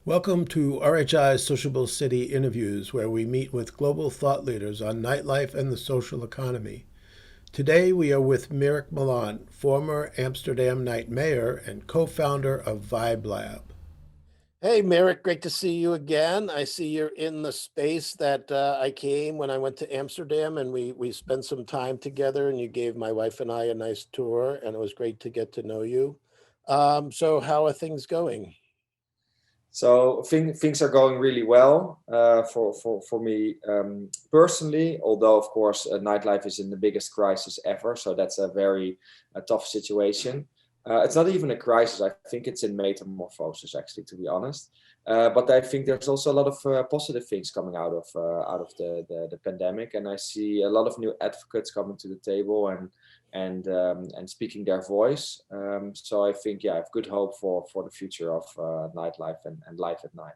Welcome to RHI's Sociable City Interviews, where we meet with global thought leaders on nightlife and the social economy. Today we are with Mirik Milan, former Amsterdam night mayor and co-founder of Vibe Lab. Hey, Merrick, great to see you again. I see you're in the space that I came when I went to Amsterdam, and we spent some time together, and you gave my wife and I a nice tour, and it was great to get to know you. So how are things going? Things are going really well for me personally. Although of course nightlife is in the biggest crisis ever, so that's a very tough situation. It's not even a crisis. I think it's in metamorphosis, actually, to be honest. But I think there's also a lot of positive things coming out of the pandemic, and I see a lot of new advocates coming to the table and speaking their voice. So I think, yeah, I have good hope for the future of nightlife and life at night.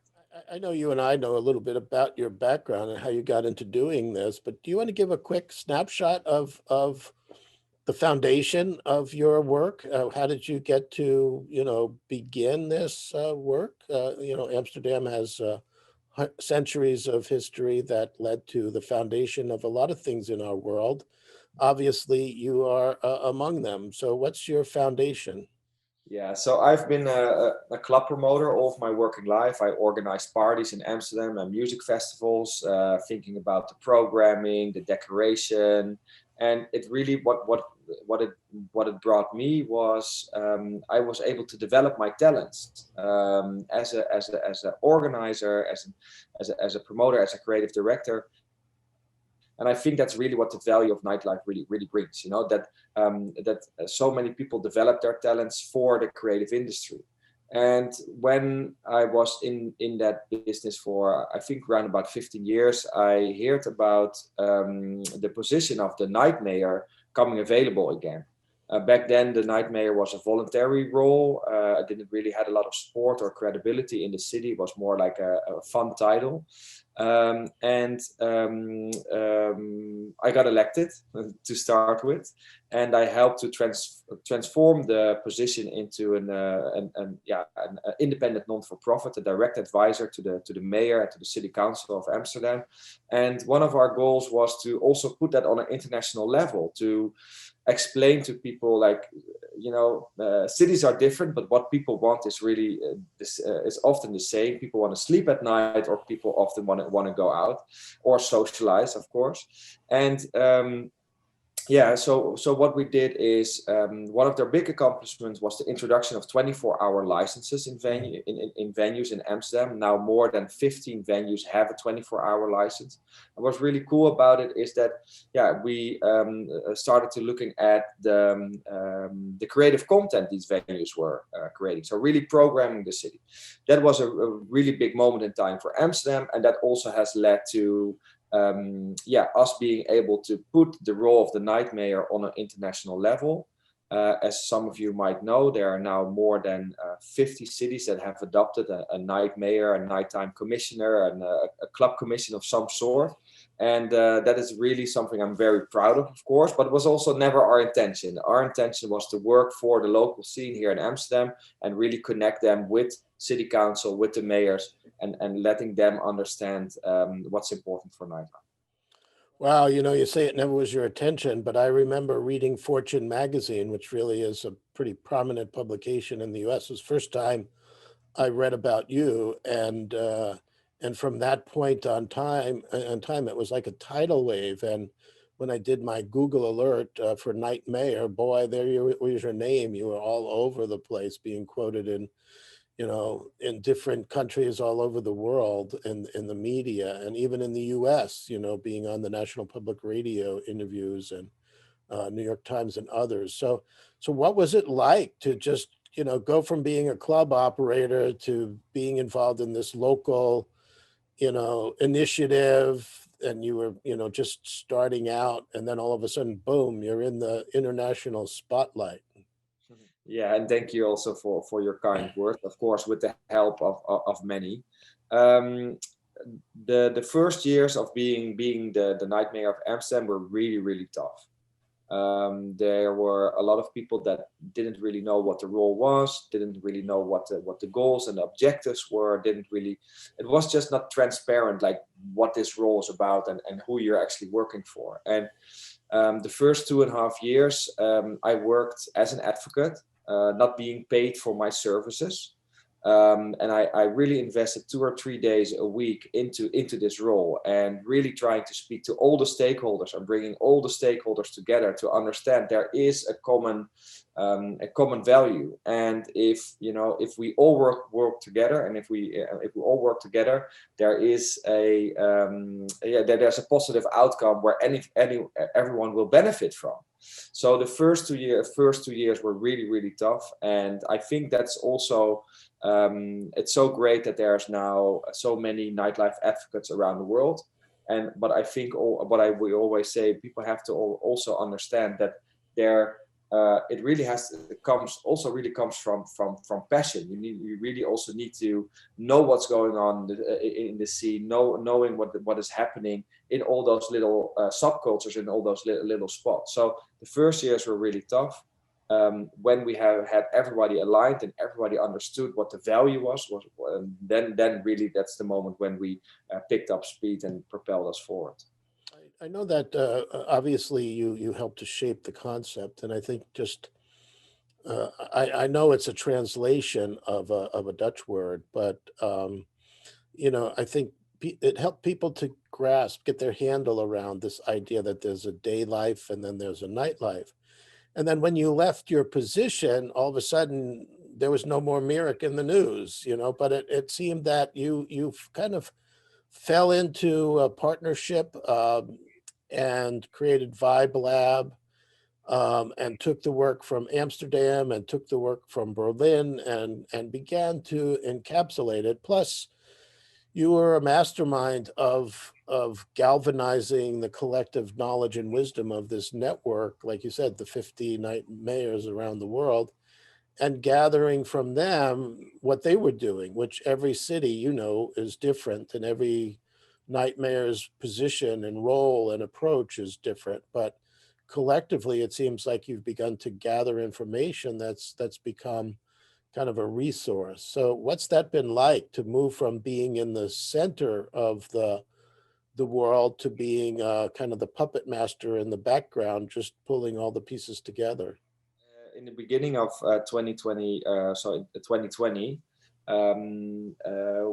I know you and I know a little bit about your background and how you got into doing this, but do you want to give a quick snapshot of the foundation of your work? How did you get to, begin this work? Amsterdam has centuries of history that led to the foundation of a lot of things in our world. Obviously, you are among them. So, what's your foundation? Yeah, so I've been a club promoter all of my working life. I organized parties in Amsterdam and music festivals, thinking about the programming, the decoration, and it really what it what it brought me was I was able to develop my talents as a organizer, as a promoter, as a creative director. And I think that's really what the value of nightlife really brings. You know that so many people develop their talents for the creative industry. And when I was in that business for I think around about 15 years, I heard about the position of the night mayor coming available again. Back then, the night mayor was a voluntary role. I didn't really had a lot of support or credibility in the city. It was more like a fun title. I got elected to start with, and I helped to transform the position into an independent non-for-profit, a direct advisor to the mayor and to the city council of Amsterdam. And one of our goals was to also put that on an international level, to explain to people, like, cities are different, but what people want is really is often the same. People want to sleep at night, or people often want to go out or socialize, of course. And yeah, so what we did is one of their big accomplishments was the introduction of 24-hour licenses in venues in Amsterdam. Now more than 15 venues have a 24-hour license. And what's really cool about it is that, yeah, we started to looking at the creative content these venues were creating. So really programming the city. That was a really big moment in time for Amsterdam, and that also has led to us being able to put the role of the night mayor on an international level. As some of you might know, there are now more than 50 cities that have adopted a night mayor, a nighttime commissioner, and a club commission of some sort. And that is really something I'm very proud of course, but it was also never our intention. Our intention was to work for the local scene here in Amsterdam and really connect them with city council, with the mayors, and letting them understand what's important for nightlife. Wow, you say it never was your attention, but I remember reading Fortune magazine, which really is a pretty prominent publication in the US. It was the first time I read about you, and from that point on time, it was like a tidal wave. And when I did my Google alert for night mayor, boy, there you was your name. You were all over the place, being quoted in different countries all over the world in the media, and even in the US, being on the National Public Radio interviews and New York Times and others. So what was it like to just, go from being a club operator to being involved in this local, initiative, and you were, just starting out, and then all of a sudden, boom, you're in the international spotlight. Yeah, and thank you also for your kind words, of course, with the help of many. Um, the first years of being the night mayor of Amsterdam were really tough. There were a lot of people that didn't really know what the role was, didn't really know what the goals and the objectives were, didn't really, it was just not transparent, like what this role is about and who you're actually working for. And the first 2.5 years, I worked as an advocate, not being paid for my services. And I really invested 2 or 3 days a week into this role, and really trying to speak to all the stakeholders and bringing all the stakeholders together to understand there is a common value. And if we all work together, and if we all work together, there is there's a positive outcome where everyone will benefit from. So the first 2 years were really, really tough, and I think that's also it's so great that there's now so many nightlife advocates around the world. But I think we always say, people have to also understand that there it really comes from passion. You really also need to know what's going on in the scene, knowing what is happening in all those little subcultures, in all those little spots. So the first years were really tough. When we have had everybody aligned and everybody understood what the value was, then really that's the moment when we picked up speed and propelled us forward. I know that obviously you helped to shape the concept, and I think just I know it's a translation of a Dutch word, but I think it helped people to get their handle around this idea that there's a day life and then there's a nightlife. And then when you left your position, all of a sudden there was no more Mirik in the news, but it seemed that you kind of fell into a partnership and created Vibe Lab, and took the work from Amsterdam and took the work from Berlin and began to encapsulate it. Plus, you were a mastermind of galvanizing the collective knowledge and wisdom of this network, like you said, the 50 night mayors around the world, and gathering from them what they were doing, which every city, is different, and every night mayor's position and role and approach is different. But collectively, it seems like you've begun to gather information that's become kind of a resource. So what's that been like, to move from being in the center of the world to being kind of the puppet master in the background, just pulling all the pieces together? In the beginning of 2020, so in 2020,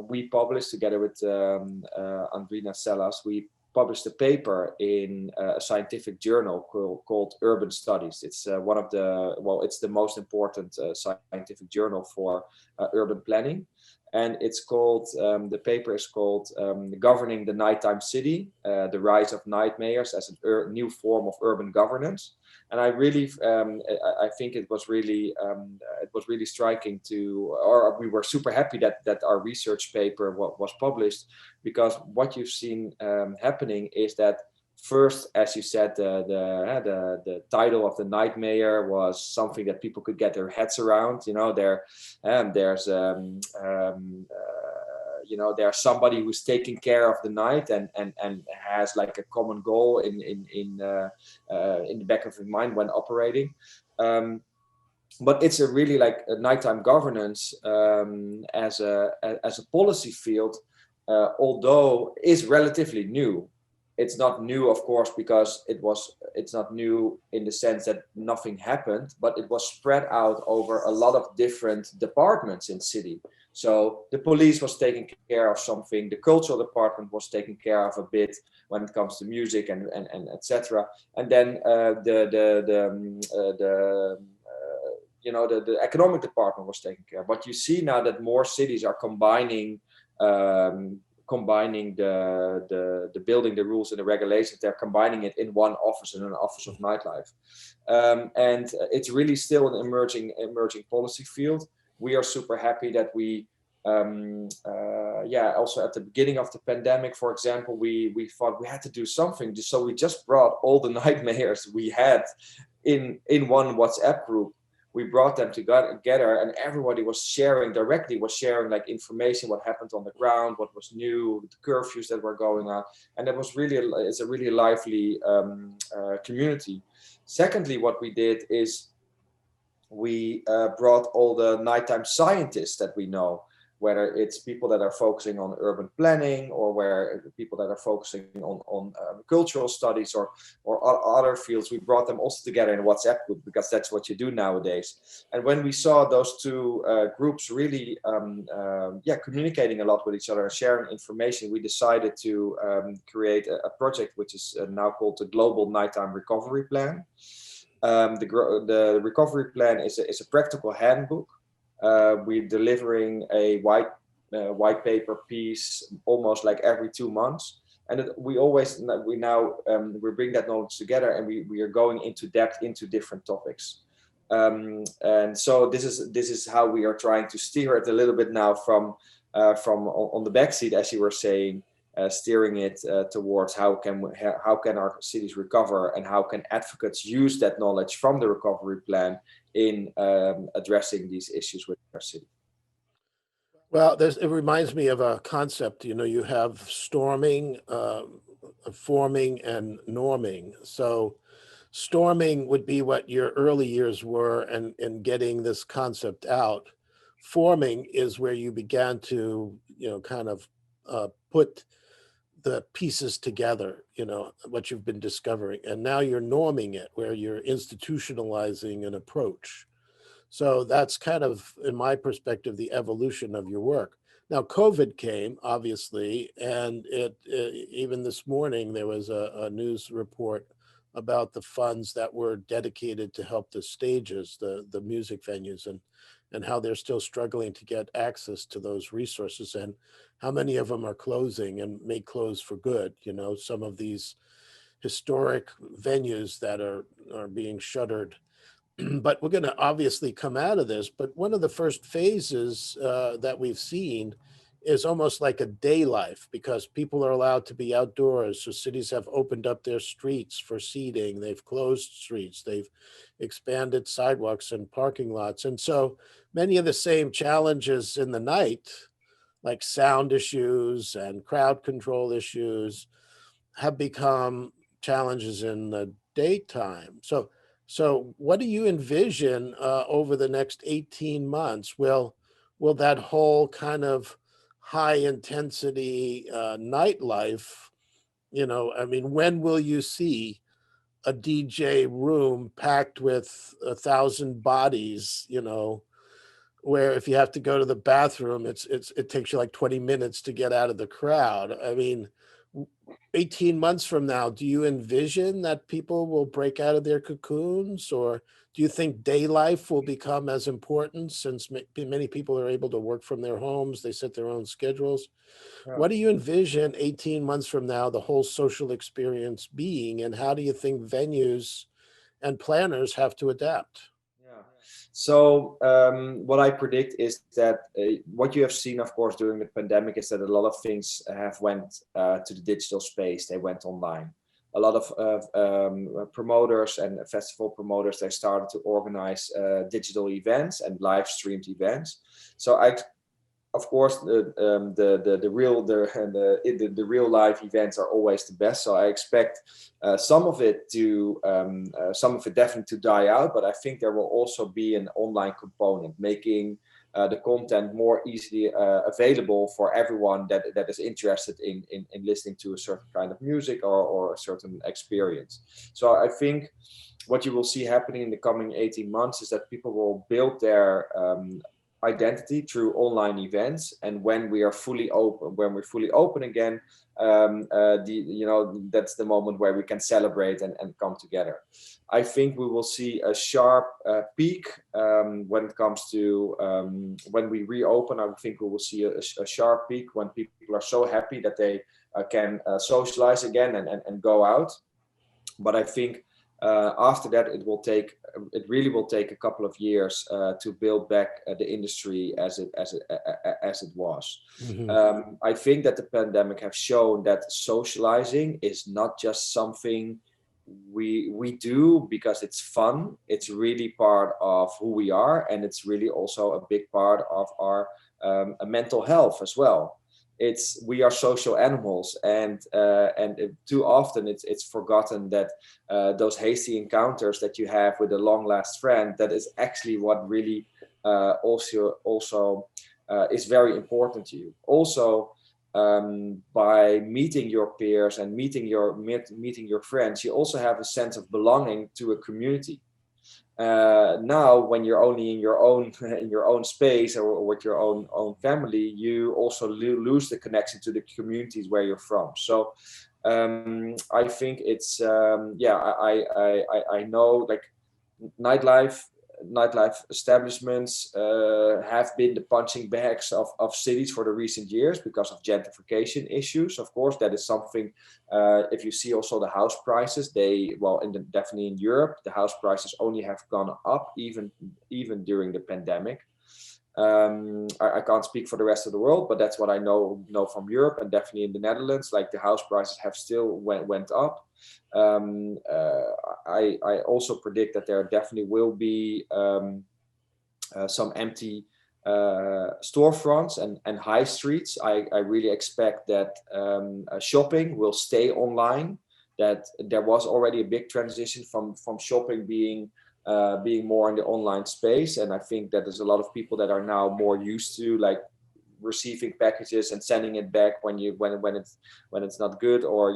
we published together with Andrina Sellas, we published a paper in a scientific journal called Urban Studies. It's it's the most important scientific journal for urban planning. And the paper is called Governing the Nighttime City, the Rise of Night Mayors as a New Form of Urban Governance. And I think it was really striking or we were super happy that our research paper was published, because what you've seen happening is that first, as you said, the title of the night mayor was something that people could get their heads around. There's somebody who's taking care of the night and has like a common goal in the back of his mind when operating. But it's a really like a nighttime governance as a policy field, although is relatively new. It's not new, of course, because it's not new in the sense that nothing happened, but it was spread out over a lot of different departments in city. So the police was taking care of something, the cultural department was taking care of a bit when it comes to music and etc. And then the economic department was taking care. But you see now that more cities are combining the building, the rules and the regulations. They're combining it in one office, in an office of nightlife, and it's really still an emerging policy field. We are super happy that we also at the beginning of the pandemic, for example, we thought we had to do something, so we just brought all the night mayors we had in one WhatsApp group, we brought them together, and everybody was sharing directly, was sharing like information, what happened on the ground, what was new, the curfews that were going on, and it was really, it's a really lively community. Secondly, what we did is we brought all the nighttime scientists that we know, whether it's people that are focusing on urban planning, or where people that are focusing on cultural studies, or other fields. We brought them also together in a WhatsApp group, because that's what you do nowadays. And when we saw those two groups really communicating a lot with each other and sharing information, we decided to create a project which is now called the Global Nighttime Recovery Plan. The recovery plan is a practical handbook. We're delivering a white paper piece almost like every 2 months, and we bring that knowledge together, and we are going into depth into different topics. And so this is how we are trying to steer it a little bit now from on the back seat, as you were saying, steering it towards how can our cities recover, and how can advocates use that knowledge from the recovery plan in addressing these issues with our city. Well, it reminds me of a concept. You have storming, forming, and norming. So, storming would be what your early years were, and getting this concept out. Forming is where you began to, kind of put the pieces together, what you've been discovering. And now you're norming it, where you're institutionalizing an approach. So that's kind of, in my perspective, the evolution of your work. Now, COVID came, obviously, and even this morning there was a news report about the funds that were dedicated to help the stages, the music venues, and how they're still struggling to get access to those resources, and how many of them are closing and may close for good. Some of these historic venues that are being shuttered. But we're going to obviously come out of this. But one of the first phases that we've seen is almost like a day life, because people are allowed to be outdoors. So cities have opened up their streets for seating. They've closed streets. They've expanded sidewalks and parking lots. And so many of the same challenges in the night, like sound issues and crowd control issues, have become challenges in the daytime. So what do you envision over the next 18 months? Will that whole kind of high intensity nightlife, when will you see a DJ room packed with 1,000 bodies, where if you have to go to the bathroom, it takes you like 20 minutes to get out of the crowd? 18 months from now, do you envision that people will break out of their cocoons, or do you think day life will become as important, since many people are able to work from their homes, they set their own schedules? Yeah. What do you envision 18 months from now, the whole social experience being, and how do you think venues and planners have to adapt? Yeah. So what I predict is that what you have seen, of course, during the pandemic is that a lot of things have went to the digital space. They went online. A lot of promoters and festival promoters, they started to organize digital events and live streamed events. So of course, the real life events are always the best. So I expect some of it definitely to die out, but I think there will also be an online component, making the content more easily available for everyone that is interested in listening to a certain kind of music, or a certain experience. So I think what you will see happening in the coming 18 months is that people will build their identity through online events, and when we're fully open again, that's the moment where we can celebrate and come together. I think we will see a sharp peak when it comes to when we reopen. I think we will see a sharp peak when people are so happy that they can socialize again and go out. But I think after that, it really will take a couple of years to build back the industry as it was. Mhm. I think that the pandemic have shown that socializing is not just something we do because it's fun. It's really part of who we are, and it's really also a big part of our mental health as well. It's we are social animals, and too often it's forgotten that those hasty encounters that you have with a long last friend, that is actually what really also is very important to you. Also, by meeting your peers and meeting your friends, you also have a sense of belonging to a community. Now, when you're only in your own in your own space, or with your own family, you also lose the connection to the communities where you're from. So I think it's yeah, I know, like, nightlife nightlife establishments have been the punching bags of cities for the recent years because of gentrification issues. Of course, that is something. If you see also the house prices, they, well, definitely in Europe, the house prices only have gone up, even during the pandemic. I can't speak for the rest of the world, but that's what I know from Europe, and definitely in the Netherlands. Like, the house prices have still went up. Um, uh, I also predict that there definitely will be some empty storefronts and high streets. I really expect that shopping will stay online. That there was already a big transition from shopping being more in the online space, and I think that there's a lot of people that are now more used to, like, receiving packages and sending it back when it's not good, or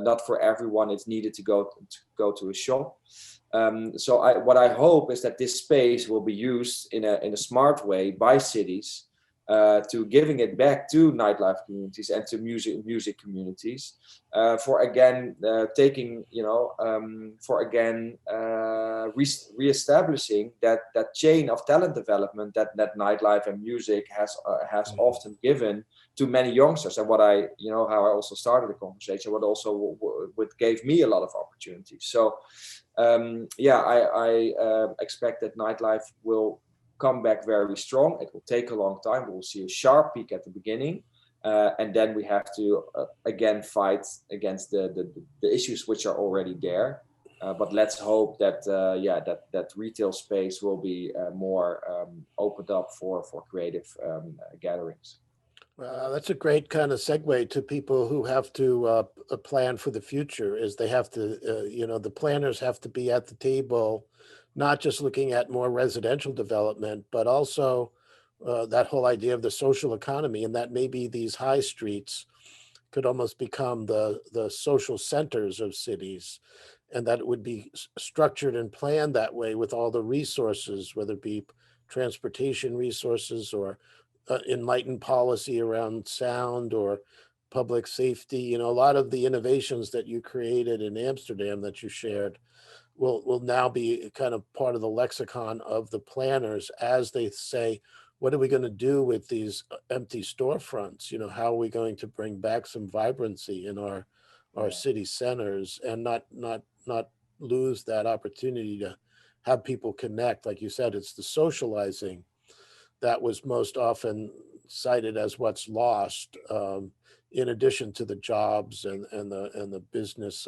not for everyone it's needed to go to a shop. So what I hope is that this space will be used in a smart way by cities, to giving it back to nightlife communities and to music communities, for again taking for again reestablishing that chain of talent development that nightlife and music has Mhm. often given to many youngsters. And what I how I also started the conversation, what also what gave me a lot of opportunities. So yeah, I expect that nightlife will come back very strong. It will take a long time. We'll see a sharp peak at the beginning, and then we have to again fight against the issues which are already there. But let's hope that yeah, that retail space will be more opened up for creative gatherings. That's a great kind of segue to people who have to plan for the future. Is they have to, the planners have to be at the table, not just looking at more residential development, but also that whole idea of the social economy, and that maybe these high streets could almost become the social centers of cities, and that it would be structured and planned that way with all the resources, whether it be transportation resources or enlightened policy around sound or public safety. A lot of the innovations that you created in Amsterdam that you shared will now be kind of part of the lexicon of the planners as they say, what are we going to do with these empty storefronts? How are we going to bring back some vibrancy in our Yeah. city centers and not lose that opportunity to have people connect? Like you said, it's the socializing that was most often cited as what's lost, in addition to the jobs and the business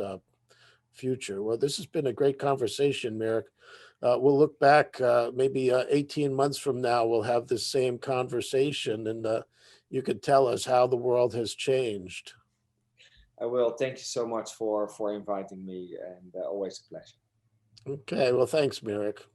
future. Well, this has been a great conversation, Merrick. We'll look back, maybe 18 months from now. We'll have this same conversation, and you could tell us how the world has changed. I will. Thank you so much for inviting me, and always a pleasure. Okay. Well, thanks, Merrick.